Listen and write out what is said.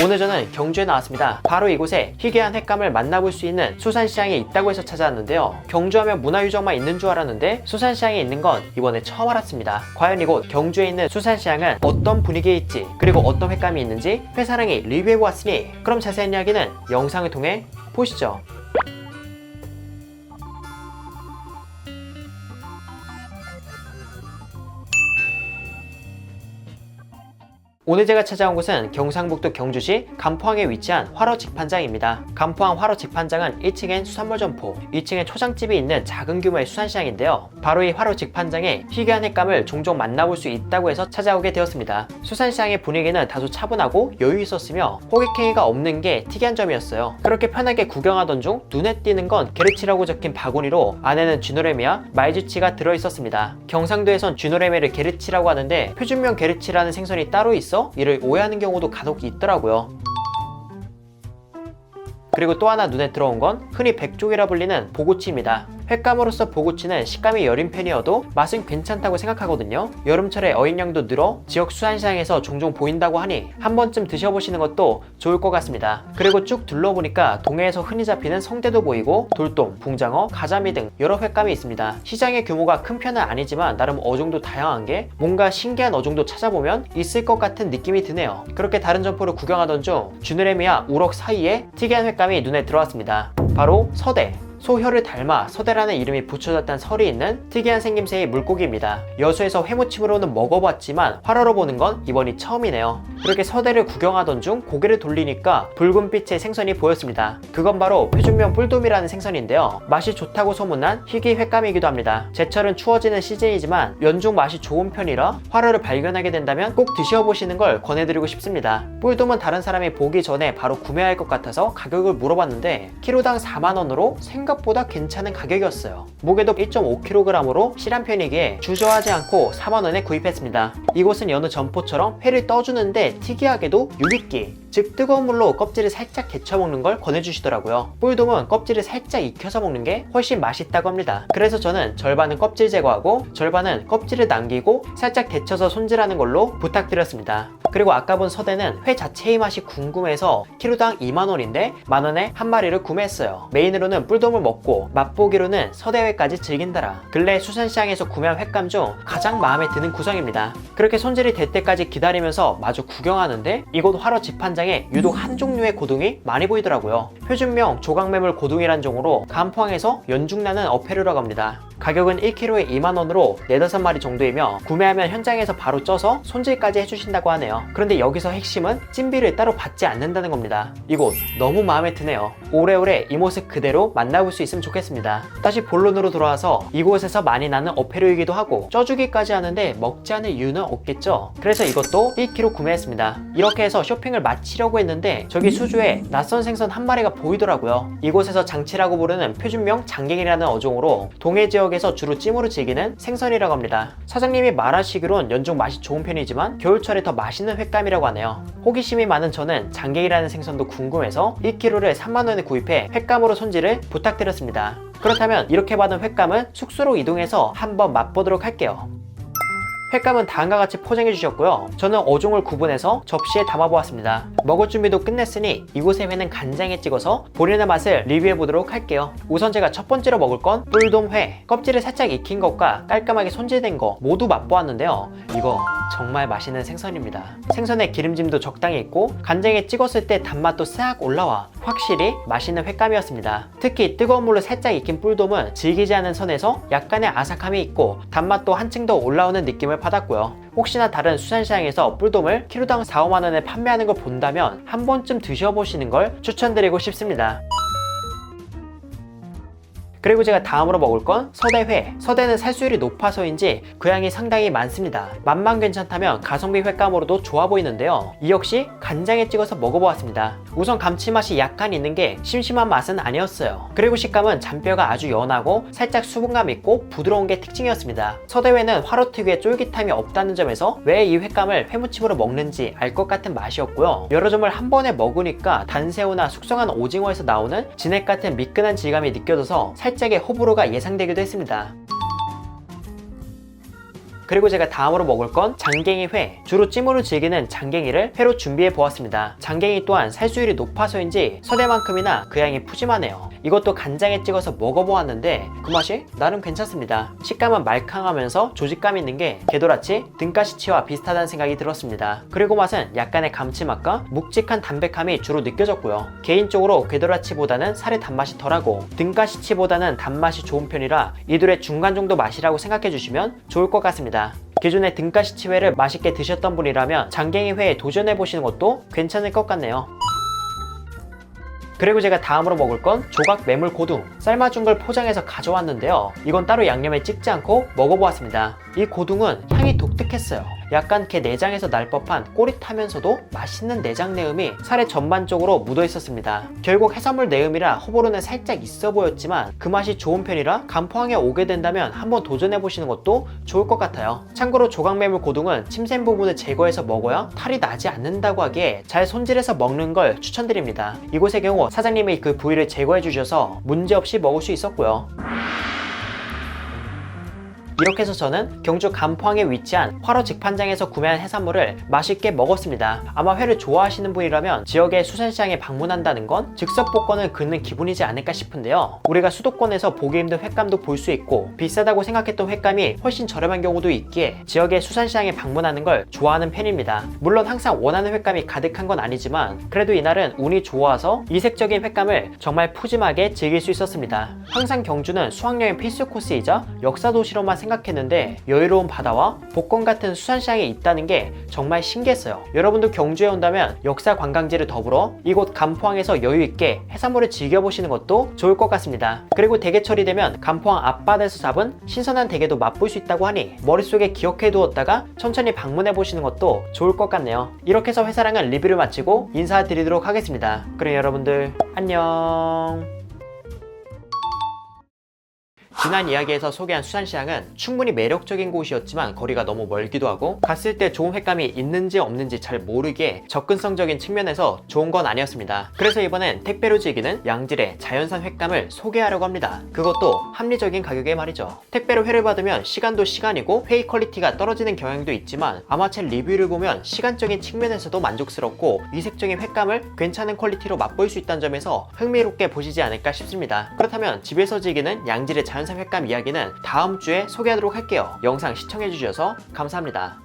오늘 저는 경주에 나왔습니다. 바로 이곳에 희귀한 횟감을 만나볼 수 있는 수산시장이 있다고 해서 찾아왔는데요. 경주하면 문화유적만 있는 줄 알았는데 수산시장에 있는 건 이번에 처음 알았습니다. 과연 이곳 경주에 있는 수산시장은 어떤 분위기에 있지, 그리고 어떤 횟감이 있는지 회사랑이 리뷰해보았으니 그럼 자세한 이야기는 영상을 통해 보시죠. 오늘 제가 찾아온 곳은 경상북도 경주시 간포항에 위치한 화로직판장입니다. 간포항 화로직판장은 1층엔 수산물 점포, 2층엔 초장집이 있는 작은 규모의 수산시장인데요. 바로 이 화로직판장에 희귀한 횟감을 종종 만나볼 수 있다고 해서 찾아오게 되었습니다. 수산시장의 분위기는 다소 차분하고 여유 있었으며 호객행위가 없는 게 특이한 점이었어요. 그렇게 편하게 구경하던 중 눈에 띄는 건 게르치라고 적힌 바구니로 안에는 쥐노래미와 말쥐치가 들어있었습니다. 경상도에선 쥐노래미를 게르치라고 하는데 표준명 게르치라는 생선이 따로 있어 이를 오해하는 경우도 간혹 있더라고요. 그리고 또 하나 눈에 들어온 건 흔히 백종이라 불리는 보고치입니다. 횟감으로서 보고치는 식감이 여린 편이어도 맛은 괜찮다고 생각하거든요. 여름철에 어획량도 늘어 지역 수산시장에서 종종 보인다고 하니 한 번쯤 드셔보시는 것도 좋을 것 같습니다. 그리고 쭉 둘러보니까 동해에서 흔히 잡히는 성대도 보이고 돌돔, 붕장어, 가자미 등 여러 횟감이 있습니다. 시장의 규모가 큰 편은 아니지만 나름 어종도 다양한 게 뭔가 신기한 어종도 찾아보면 있을 것 같은 느낌이 드네요. 그렇게 다른 점포를 구경하던 중 쥐느레미와 우럭 사이에 특이한 횟감이 눈에 들어왔습니다. 바로 서대. 소혀를 닮아 서대라는 이름이 붙여졌다는 설이 있는 특이한 생김새의 물고기입니다. 여수에서 회무침으로는 먹어봤지만 활어로 보는 건 이번이 처음이네요. 그렇게 서대를 구경하던 중 고개를 돌리니까 붉은 빛의 생선이 보였습니다. 그건 바로 표준명 뿔돔이라는 생선인데요. 맛이 좋다고 소문난 희귀 횟감이기도 합니다. 제철은 추워지는 시즌이지만 연중 맛이 좋은 편이라 활어를 발견하게 된다면 꼭 드셔보시는 걸 권해드리고 싶습니다. 뿔돔은 다른 사람이 보기 전에 바로 구매할 것 같아서 가격을 물어봤는데 키로당 4만원으로 생각보다 괜찮은 가격이었어요. 무게도 1.5kg으로 실한 편이기에 주저하지 않고 4만원에 구입했습니다. 이곳은 여느 점포처럼 회를 떠주는데 특이하게도 유리끼, 즉 뜨거운 물로 껍질을 살짝 데쳐 먹는 걸 권해주시더라고요. 뿔돔은 껍질을 살짝 익혀서 먹는 게 훨씬 맛있다고 합니다. 그래서 저는 절반은 껍질 제거하고 절반은 껍질을 남기고 살짝 데쳐서 손질하는 걸로 부탁드렸습니다. 그리고 아까 본 서대는 회 자체의 맛이 궁금해서 키로당 2만원인데 만원에 한 마리를 구매했어요. 메인으로는 뿔돔을 먹고 맛보기로는 서대회까지 즐긴다라. 근래 수산시장에서 구매한 횟감 중 가장 마음에 드는 구성입니다. 그렇게 손질이 될 때까지 기다리면서 마주 구경하는데 이곳 화로 집판장에 유독 한 종류의 고등이 많이 보이더라고요. 표준명 조각매물 고등이란 종으로 간포항에서 연중나는 어패류라고 합니다. 가격은 1kg에 2만원으로 4-5마리 정도이며 구매하면 현장에서 바로 쪄서 손질까지 해주신다고 하네요. 그런데 여기서 핵심은 찜비를 따로 받지 않는다는 겁니다. 이곳 너무 마음에 드네요. 오래오래 이 모습 그대로 만나볼 수 있으면 좋겠습니다. 다시 본론으로 돌아와서 이곳에서 많이 나는 어패류이기도 하고 쪄주기까지 하는데 먹지 않을 이유는 없겠죠. 그래서 이것도 1kg 구매했습니다. 이렇게 해서 쇼핑을 마치려고 했는데 저기 수주에 낯선 생선 한 마리가 보이더라고요. 이곳에서 장치라고 부르는 표준명 장갱이라는 어종으로 동해 지역에서 주로 찜으로 즐기는 생선이라고 합니다. 사장님이 말하시기론 연중 맛이 좋은 편이지만 겨울철에 더 맛있는 횟감이라고 하네요. 호기심이 많은 저는 장갱이라는 생선도 궁금해서 1kg를 3만원에 구입해 횟감으로 손질을 부탁드렸습니다. 그렇다면 이렇게 받은 횟감은 숙소로 이동해서 한번 맛보도록 할게요. 횟감은 다음과 같이 포장해 주셨고요. 저는 어종을 구분해서 접시에 담아보았습니다. 먹을 준비도 끝냈으니 이곳의 회는 간장에 찍어서 본연의 맛을 리뷰해 보도록 할게요. 우선 제가 첫 번째로 먹을 건 뿔돔회. 껍질을 살짝 익힌 것과 깔끔하게 손질된 거 모두 맛보았는데요. 이거 정말 맛있는 생선입니다. 생선의 기름짐도 적당히 있고 간장에 찍었을 때 단맛도 싹 올라와 확실히 맛있는 횟감이었습니다. 특히 뜨거운 물로 살짝 익힌 뿔돔은 질기지 않은 선에서 약간의 아삭함이 있고 단맛도 한층 더 올라오는 느낌을 받았고요. 혹시나 다른 수산시장에서 뿔돔을 키로당 4-5만원에 판매하는 걸 본다면 한 번쯤 드셔보시는 걸 추천드리고 싶습니다. 그리고 제가 다음으로 먹을 건 서대회. 서대는 살수율이 높아서인지 그 양이 상당히 많습니다. 맛만 괜찮다면 가성비 횟감으로도 좋아 보이는데요. 이 역시 간장에 찍어서 먹어보았습니다. 우선 감칠맛이 약간 있는 게 심심한 맛은 아니었어요. 그리고 식감은 잔뼈가 아주 연하고 살짝 수분감 있고 부드러운 게 특징이었습니다. 서대회는 화로 특유의 쫄깃함이 없다는 점에서 왜 이 횟감을 회무침으로 먹는지 알 것 같은 맛이었고요. 여러 점을 한 번에 먹으니까 단새우나 숙성한 오징어에서 나오는 진액 같은 미끈한 질감이 느껴져서 살짝의 호불호가 예상되기도 했습니다. 그리고 제가 다음으로 먹을 건 장갱이 회. 주로 찜으로 즐기는 장갱이를 회로 준비해 보았습니다. 장갱이 또한 살수율이 높아서인지 서대만큼이나 그 양이 푸짐하네요. 이것도 간장에 찍어서 먹어보았는데 그 맛이 나름 괜찮습니다. 식감은 말캉하면서 조직감 있는 게 게도라치, 등가시치와 비슷하다는 생각이 들었습니다. 그리고 맛은 약간의 감칠맛과 묵직한 담백함이 주로 느껴졌고요. 개인적으로 게도라치보다는 살의 단맛이 덜하고 등가시치보다는 단맛이 좋은 편이라 이 둘의 중간 정도 맛이라고 생각해 주시면 좋을 것 같습니다. 기존에 등가시치회를 맛있게 드셨던 분이라면 장갱이 회에 도전해 보시는 것도 괜찮을 것 같네요. 그리고 제가 다음으로 먹을 건 조각 메물 고둥. 삶아준 걸 포장해서 가져왔는데요. 이건 따로 양념에 찍지 않고 먹어보았습니다. 이 고둥은 향이 독특했어요. 약간 게 내장에서 날 법한 꼬릿하면서도 맛있는 내장 내음이 살에 전반적으로 묻어 있었습니다. 결국 해산물 내음이라 호불호는 살짝 있어 보였지만 그 맛이 좋은 편이라 간포항에 오게 된다면 한번 도전해 보시는 것도 좋을 것 같아요. 참고로 조각매물 고둥은 침샘 부분을 제거해서 먹어야 탈이 나지 않는다고 하기에 잘 손질해서 먹는 걸 추천드립니다. 이곳의 경우 사장님이 그 부위를 제거해 주셔서 문제없이 먹을 수 있었고요. 이렇게 해서 저는 경주 간포항에 위치한 화로 직판장에서 구매한 해산물을 맛있게 먹었습니다. 아마 회를 좋아하시는 분이라면 지역의 수산시장에 방문한다는 건 즉석 복권을 긋는 기분이지 않을까 싶은데요. 우리가 수도권에서 보기 힘든 횟감도 볼 수 있고 비싸다고 생각했던 횟감이 훨씬 저렴한 경우도 있기에 지역의 수산시장에 방문하는 걸 좋아하는 편입니다. 물론 항상 원하는 횟감이 가득한 건 아니지만 그래도 이날은 운이 좋아서 이색적인 횟감을 정말 푸짐하게 즐길 수 있었습니다. 항상 경주는 수학여행 필수 코스이자 역사 도시로만 생각했는데 여유로운 바다와 복권 같은 수산시장이 있다는 게 정말 신기했어요. 여러분도 경주에 온다면 역사 관광지를 더불어 이곳 간포항에서 여유있게 해산물을 즐겨보시는 것도 좋을 것 같습니다. 그리고 대게철이 되면 간포항 앞바다에서 잡은 신선한 대게도 맛볼 수 있다고 하니 머릿속에 기억해 두었다가 천천히 방문해 보시는 것도 좋을 것 같네요. 이렇게 해서 회사랑은 리뷰를 마치고 인사드리도록 하겠습니다. 그럼 여러분들 안녕. 지난 이야기에서 소개한 수산시장은 충분히 매력적인 곳이었지만 거리가 너무 멀기도 하고 갔을 때 좋은 횟감이 있는지 없는지 잘 모르기에 접근성적인 측면에서 좋은 건 아니었습니다. 그래서 이번엔 택배로 즐기는 양질의 자연산 횟감을 소개하려고 합니다. 그것도 합리적인 가격에 말이죠. 택배로 회를 받으면 시간도 시간이고 회의 퀄리티가 떨어지는 경향도 있지만 아마체 리뷰를 보면 시간적인 측면에서도 만족스럽고 이색적인 횟감을 괜찮은 퀄리티로 맛볼 수 있다는 점에서 흥미롭게 보시지 않을까 싶습니다. 그렇다면 집에서 즐기는 양질의 자연산 횟감 이야기는 다음 주에 소개하도록 할게요. 영상 시청해주셔서 감사합니다.